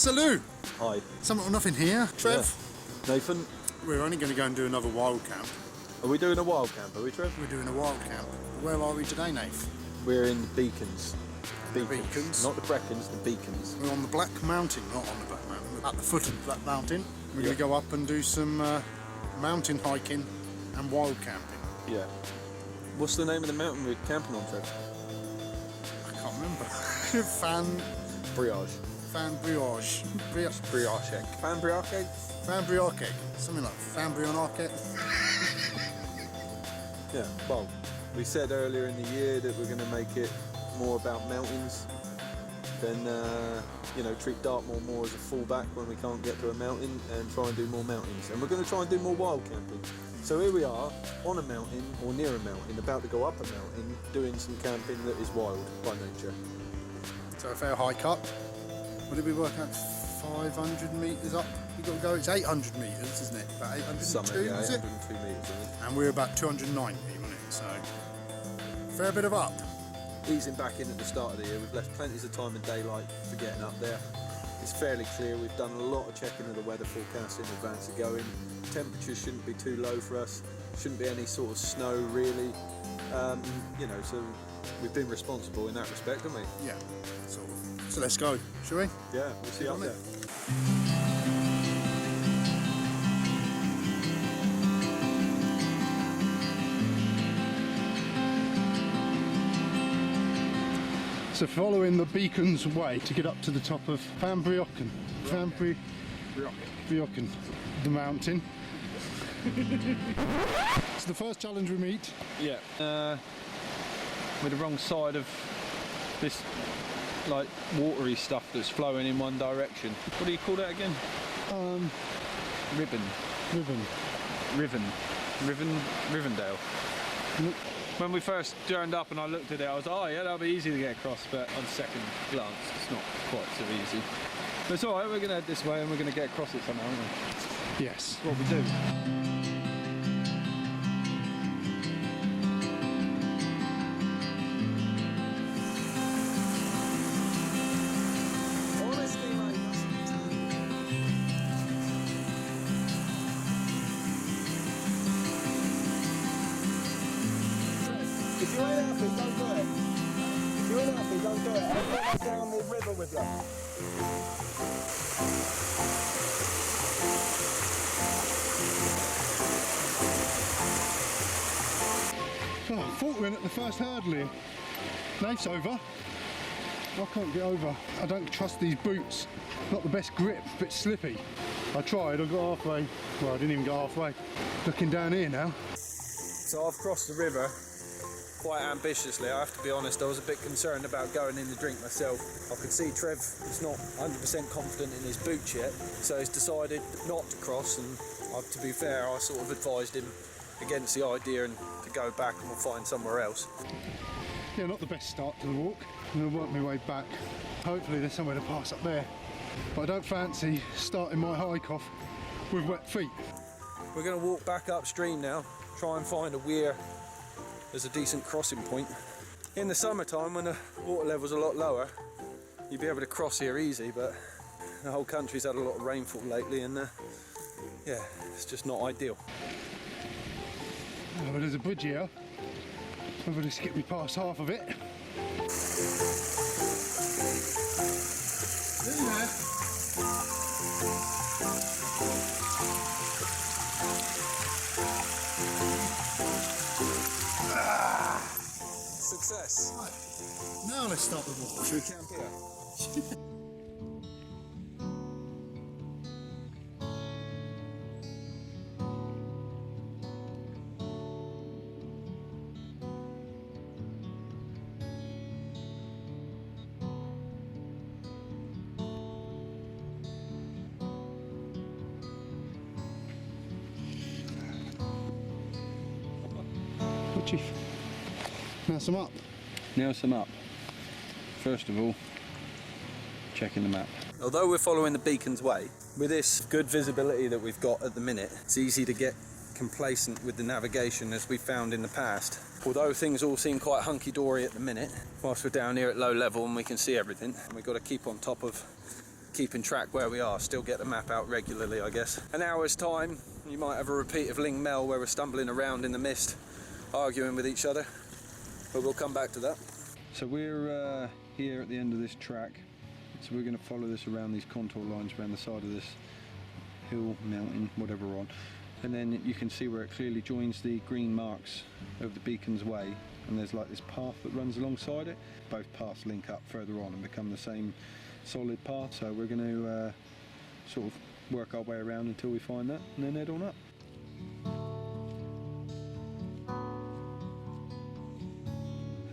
Salut! Hi. Something or nothing here, Trev? Yeah. Nathan? We're only going to go and do another wild camp. Are we doing a wild camp, are we, Trev? We're doing a wild camp. Where are we today, Nath? We're in the Beacons. Beacons? Not the Brecons, the Beacons. We're on the BlackMountain, not on the BlackMountain. We're at the foot of the BlackMountain. We're going to go up and do some mountain hiking and wild camping. Yeah. What's the name of the mountain we're camping on, Trev? I can't remember. Fan Briage. Something like Fan. Yeah, well, we said earlier in the year that we're going to make it more about mountains, then, you know, treat Dartmoor more as a fallback when we can't get to a mountain and try and do more mountains. And we're going to try and do more wild camping. So here we are, on a mountain, or near a mountain, about to go up a mountain, doing some camping that is wild by nature. So a fair hike up. What did we work out? 500 metres up? You've got to go, it's 800 metres, isn't it? About 802, Something, yeah, is it? 802 metres, I think. And we're about 290, wasn't it? So, fair bit of up. Easing back in at the start of the year, we've left plenty of time and daylight for getting up there. It's fairly clear, we've done a lot of checking of the weather forecast in advance of going. Temperatures shouldn't be too low for us, shouldn't be any sort of snow really. You know, so we've been responsible in that respect, haven't we? Yeah, sort of. So let's go, shall we? Yeah, we'll see you up there. So following the Beacons way to get up to the top of Fan Briochan, the mountain. It's the first challenge we meet. Yeah. We're the wrong side of this, like, watery stuff that's flowing in one direction. What do you call that again? Rivendale. When we first turned up and I looked at it, I was like, oh yeah, that'll be easy to get across, but on second glance, it's not quite so easy. But it's alright, we're going to head this way and we're going to get across it somehow, aren't we? Yes. That's what we do. If you're in happy, don't do it. If you're in happy, don't do it. Everyone's down the river with you. Oh, I thought we were at the first hurdle here. Nath's over. I can't get over. I don't trust these boots. Not the best grip, a bit slippy. I tried, I got halfway. Well, I didn't even go halfway. Looking down here now. So I've crossed the river quite ambitiously, I have to be honest. I was a bit concerned about going in the drink myself. I could see Trev is not 100% confident in his boots yet, so he's decided not to cross, and to be fair, I sort of advised him against the idea and to go back and we'll find somewhere else. Yeah, not the best start to the walk. I'm going to work my way back. Hopefully there's somewhere to pass up there. But I don't fancy starting my hike off with wet feet. We're going to walk back upstream now, try and find a weir. There's a decent crossing point. In the summertime, when the water level's a lot lower, you'd be able to cross here easy, but the whole country's had a lot of rainfall lately, and yeah, it's just not ideal. Oh, but there's a bridge here. I'm going to skip me past half of it. Success. Right. Now let's start the walk. Should we camp here? What, Chief? Now some up. Now some up. First of all, checking the map. Although we're following the Beacons way, with this good visibility that we've got at the minute, it's easy to get complacent with the navigation as we found in the past. Although things all seem quite hunky-dory at the minute, whilst we're down here at low level and we can see everything, we've got to keep on top of keeping track where we are, still get the map out regularly, I guess. An hour's time, you might have a repeat of Ling Mel where we're stumbling around in the mist, arguing with each other, but we'll come back to that. So we're here at the end of this track, so we're going to follow this around these contour lines around the side of this hill, mountain, whatever we're on, and then you can see where it clearly joins the green marks of the Beacons Way, and there's like this path that runs alongside it. Both paths link up further on and become the same solid path, so we're going to sort of work our way around until we find that and then head on up.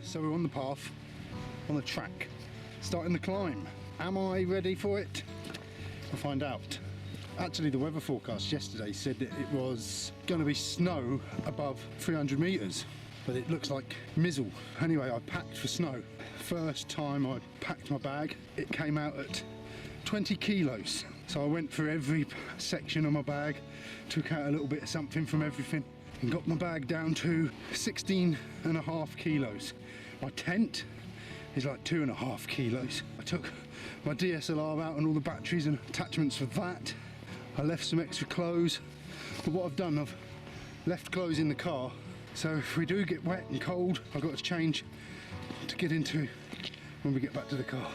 So we're on the path, on the track, starting the climb. Am I ready for it? We'll find out. Actually, the weather forecast yesterday said that it was going to be snow above 300 metres, but it looks like mizzle. Anyway, I packed for snow. First time I packed my bag, it came out at 20 kilos. So I went through every section of my bag, took out a little bit of something from everything, and got my bag down to 16.5 kilos. My tent is like 2.5 kilos. I took my DSLR out and all the batteries and attachments for that. I left some extra clothes, but what I've done, I've left clothes in the car, so if we do get wet and cold, I've got to change to get into when we get back to the car.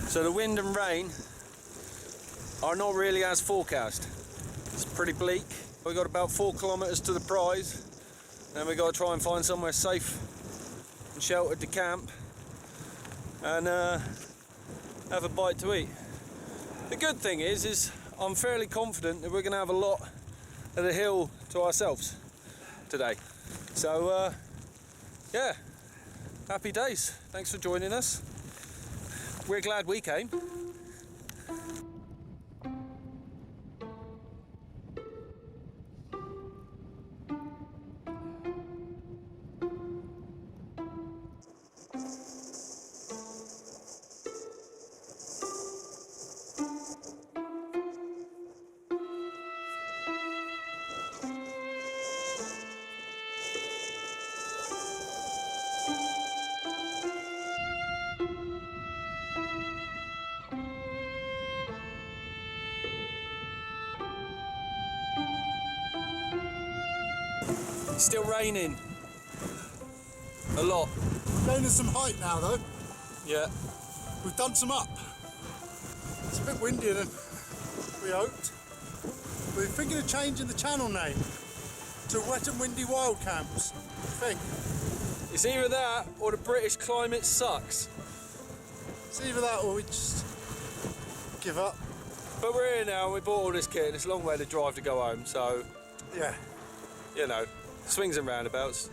So the wind and rain are not really as forecast. It's pretty bleak. We've got about 4 kilometres to the prize, and we've got to try and find somewhere safe and sheltered to camp and have a bite to eat. The good thing is I'm fairly confident that we're going to have a lot of the hill to ourselves today. So yeah, happy days. Thanks for joining us. We're glad we came. It's still raining. A lot. Gaining some height now though. Yeah. We've done some up. It's a bit windier than we hoped. We're thinking of changing the channel name to Wet and Windy Wildcamps. What do you think? It's either that or the British climate sucks. It's either that or we just give up. But we're here now and we bought all this kit and it's a long way to drive to go home, so Yeah. you know, swings and roundabouts.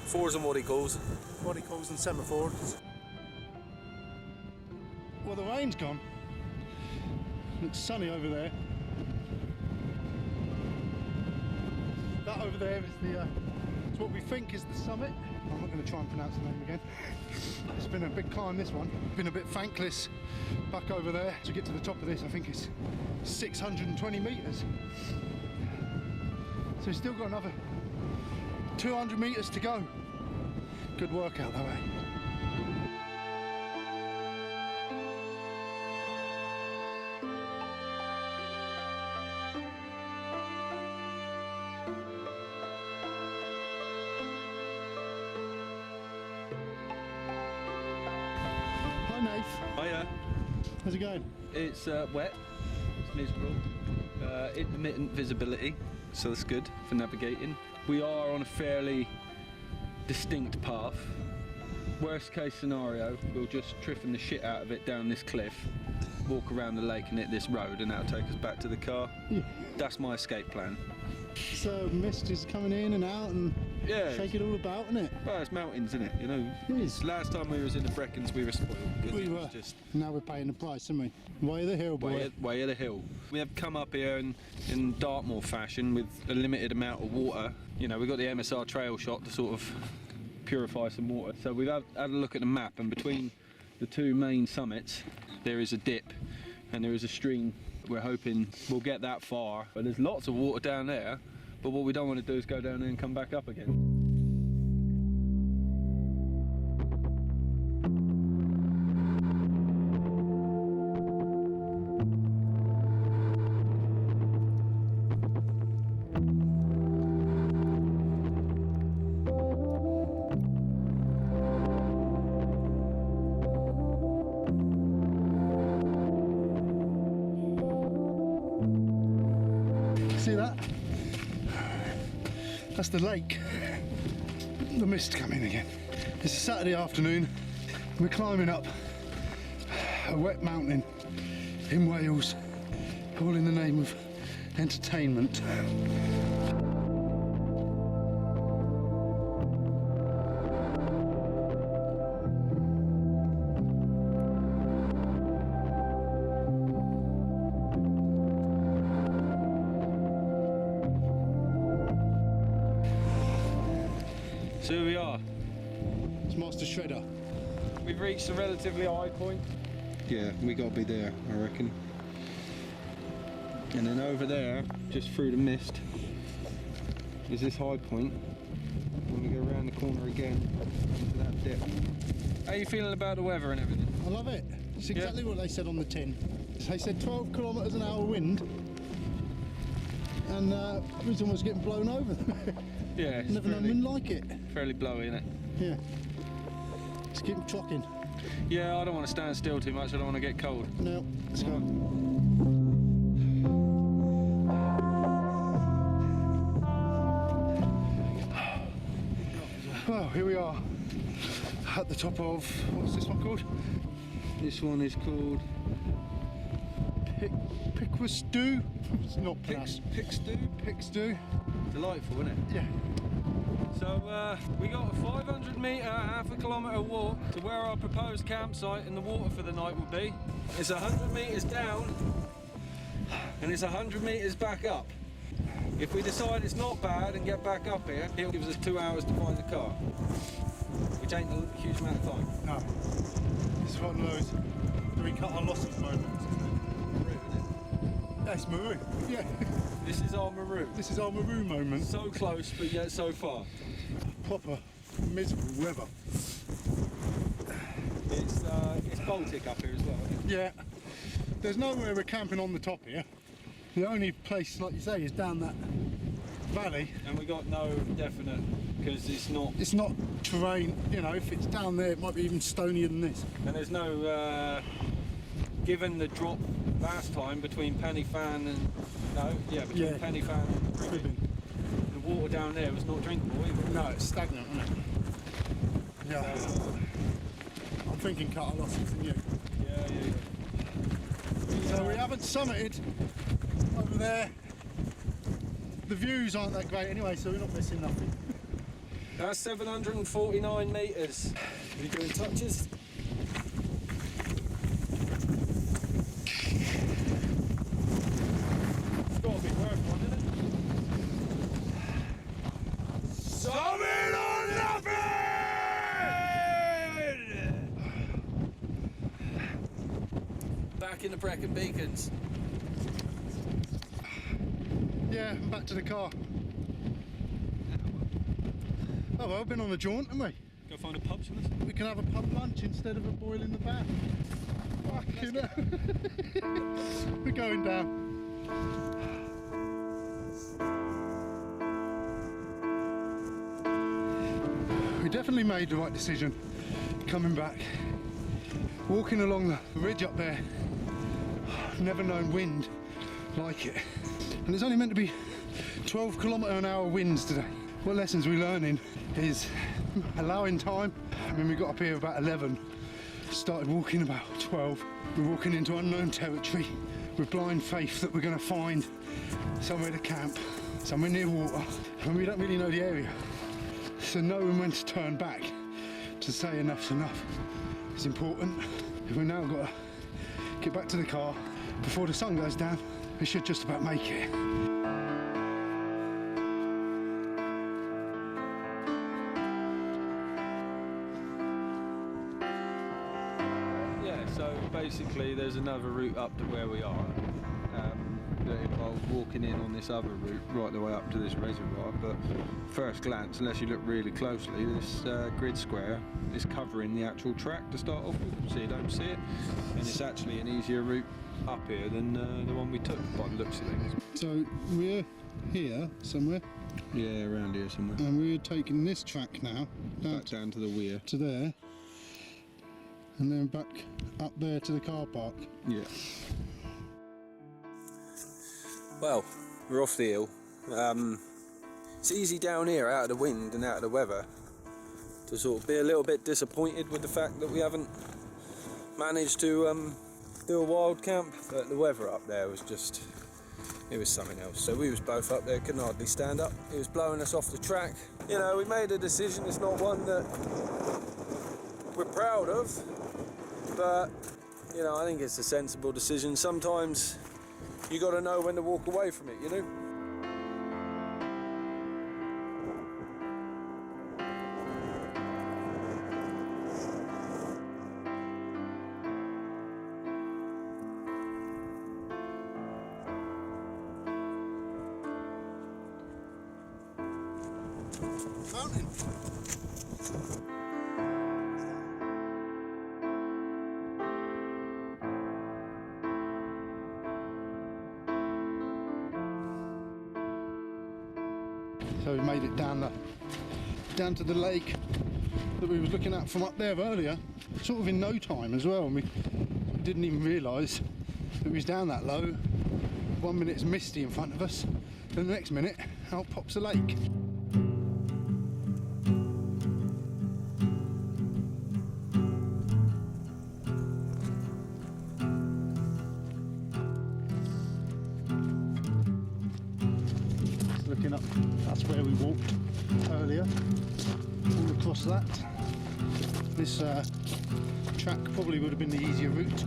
Fours and what he calls. What he calls and semaphores. Well, the rain's gone. Looks sunny over there. That over there is the it's what we think is the summit. I'm not going to try and pronounce the name again. It's been a big climb, this one. Been a bit thankless back over there. To get to the top of this, I think it's 620 metres. So we've still got another 200 metres to go. Good workout though, eh? Hi Nath. Hiya. How's it going? It's wet, it's miserable, intermittent visibility, so that's good for navigating. We are on a fairly distinct path. Worst case scenario, we'll just triffin the shit out of it down this cliff, walk around the lake and hit this road, and that'll take us back to the car. Yeah. That's my escape plan. So mist is coming in and out and Yeah. shake it all about, isn't it? Well, it's mountains, isn't it? You know. It is. Last time we was in the Brecons, we were spoiled. 'Cause We it was were. just Now we're paying the price, aren't we? Way of the hill, boy. way of the hill. We have come up here in Dartmoor fashion with a limited amount of water. You know, we've got the MSR trail shot to sort of purify some water. So we've had a look at the map, and between the two main summits there is a dip and there is a stream. We're hoping we'll get that far, but there's lots of water down there, but what we don't want to do is go down there and come back up again. See that? That's the lake. The mist coming again. It's a Saturday afternoon. We're climbing up a wet mountain in Wales, all in the name of entertainment. So here we are. It's Master Shredder. We've reached a relatively high point. Yeah, we gotta be there, I reckon. And then over there, just through the mist, is this high point. When we go around the corner again, into that dip. How are you feeling about the weather and everything? I love it. It's exactly what they said on the tin. They said 12 kilometres an hour wind, and we was almost getting blown over. Yeah, it's Never known wind like it. fairly blowy, isn't it? Yeah. Just keep trucking. Yeah, I don't want to stand still too much, I don't want to get cold. No, let's go. Well, here we are at the top of, what's this one called? This one is called Pickwastew? It's not pronounced. Pickstew. Delightful, isn't it? Yeah. So we got a 500 metre, half a kilometre walk to where our proposed campsite and the water for the night will be. It's 100 metres down and it's 100 metres back up. If we decide it's not bad and get back up here, it'll give us 2 hours to find the car, which ain't a huge amount of time. No. This is one of those do we cut our losses moments. That's Maru. Yeah. This is our Maru. This is our Maru moment. So close, but yet so far. Proper miserable weather. It's Baltic up here as well, isn't it? Yeah. There's nowhere we're camping on the top here. The only place, like you say, is down that valley. And we got no definite, because it's not terrain, you know, if it's down there it might be even stonier than this. and there's no, given the drop last time between Penny Fan and, between Penny Fan and Cribbin, the water down there was not drinkable either. No, it's stagnant, isn't it? Yeah. I'm thinking cut our losses than you. Yeah. So we haven't summited over there. The views aren't that great anyway, so we're not missing nothing. That's 749 metres. Are you doing touches? It's got to be worth one, isn't it? Summit or nothing! Back in the Brecon Beacons. Yeah, and back to the car. Oh well, been on a jaunt, haven't we? Go find a pub, shall we? We can have a pub lunch instead of a boil in the bath. Fucking hell. We're going down. We definitely made the right decision coming back. Walking along the ridge up there, never known wind like it. And it's only meant to be 12 km/h winds today. What lessons we're learning is allowing time. I mean, we got up here about 11, started walking about 12. We're walking into unknown territory with blind faith that we're going to find somewhere to camp. somewhere near water, and we don't really know the area. So knowing when to turn back, to say enough's enough, is important. We've now got to get back to the car before the sun goes down. We should just about make it. Yeah, so basically there's another route up to where we are that involves walking in on this other route right the way up to this reservoir, but first glance, unless you look really closely, this grid square is covering the actual track to start off with, so you don't see it, and it's actually an easier route up here than the one we took by the looks of things. So we're here somewhere. Yeah, around here somewhere. And we're taking this track now Back down to the weir. to there, and then back up there to the car park. Yeah. Well, we're off the hill. It's easy down here, out of the wind and out of the weather, to sort of be a little bit disappointed with the fact that we haven't managed to do a wild camp, but the weather up there was just, it was something else. So we was both up there, couldn't hardly stand up. It was blowing us off the track. You know, we made a decision, it's not one that we're proud of, but you know, I think it's a sensible decision. Sometimes you got to know when to walk away from it, you know? Mountain. So we made it down to the lake that we was looking at from up there earlier, sort of in no time as well, and we didn't even realise that we was down that low. 1 minute it's misty in front of us, then the next minute out pops a lake. Looking up, that's where we walked earlier, all across that. This track probably would have been the easier route.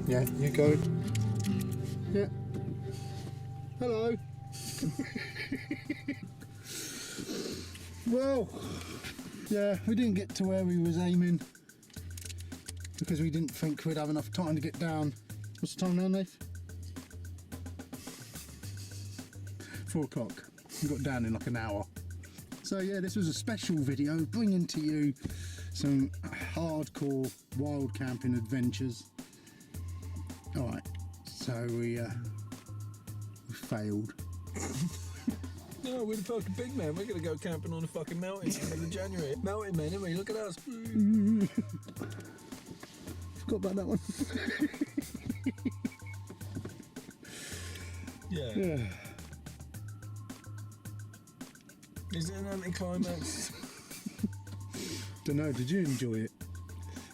Yeah, you go. Yeah. Hello. Well, yeah, we didn't get to where we was aiming because we didn't think we'd have enough time to get down. What's the time now, Nath? 4 o'clock. We got down in like an hour. So yeah, this was a special video bringing to you some hardcore wild camping adventures. Alright, so we failed. No, we're the fucking big man. We're gonna go camping on a fucking mountain in the middle of January. Mountain man, anyway, look at us. Forgot about that one. Yeah. Is it an anticlimax? Don't know, did you enjoy it?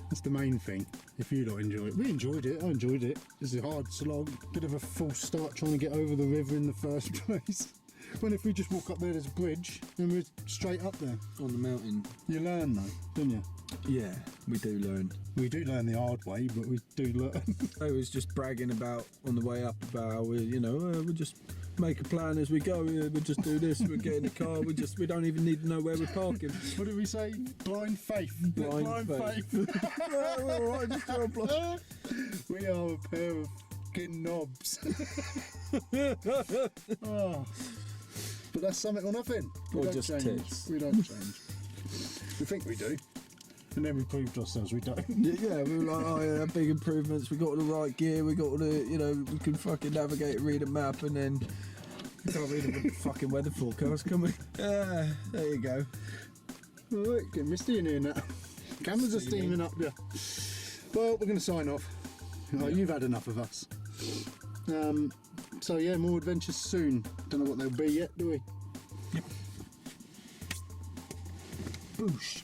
That's the main thing. If you don't enjoy it. We enjoyed it, I enjoyed it. It's a hard slog. Bit of a false start trying to get over the river in the first place. When if we just walk up there's a bridge and we're straight up there. On the mountain. You learn though, don't you? Yeah, we do learn. We do learn the hard way, but we do learn. I was just bragging about on the way up about how we, we just make a plan as we go. We just do this. We get in the car. We don't even need to know where we're parking. What did we say? Blind faith. Blind faith. We're all right. Just do a blind. We are a pair of fucking knobs. Oh. But that's something or nothing. We Or don't just change. tits. We don't change. We think we do. And then we proved ourselves we don't. Yeah, we were like, oh yeah, big improvements. We got all the right gear. We got all the, we can fucking navigate, read a map, and then we can't read a fucking weather forecast, can we? There you go. Alright, getting misty in here now. Cameras are steaming up, yeah. Well, we're going to sign off. You've had enough of us. So yeah, more adventures soon. Don't know what they'll be yet, do we? Yep. Boosh.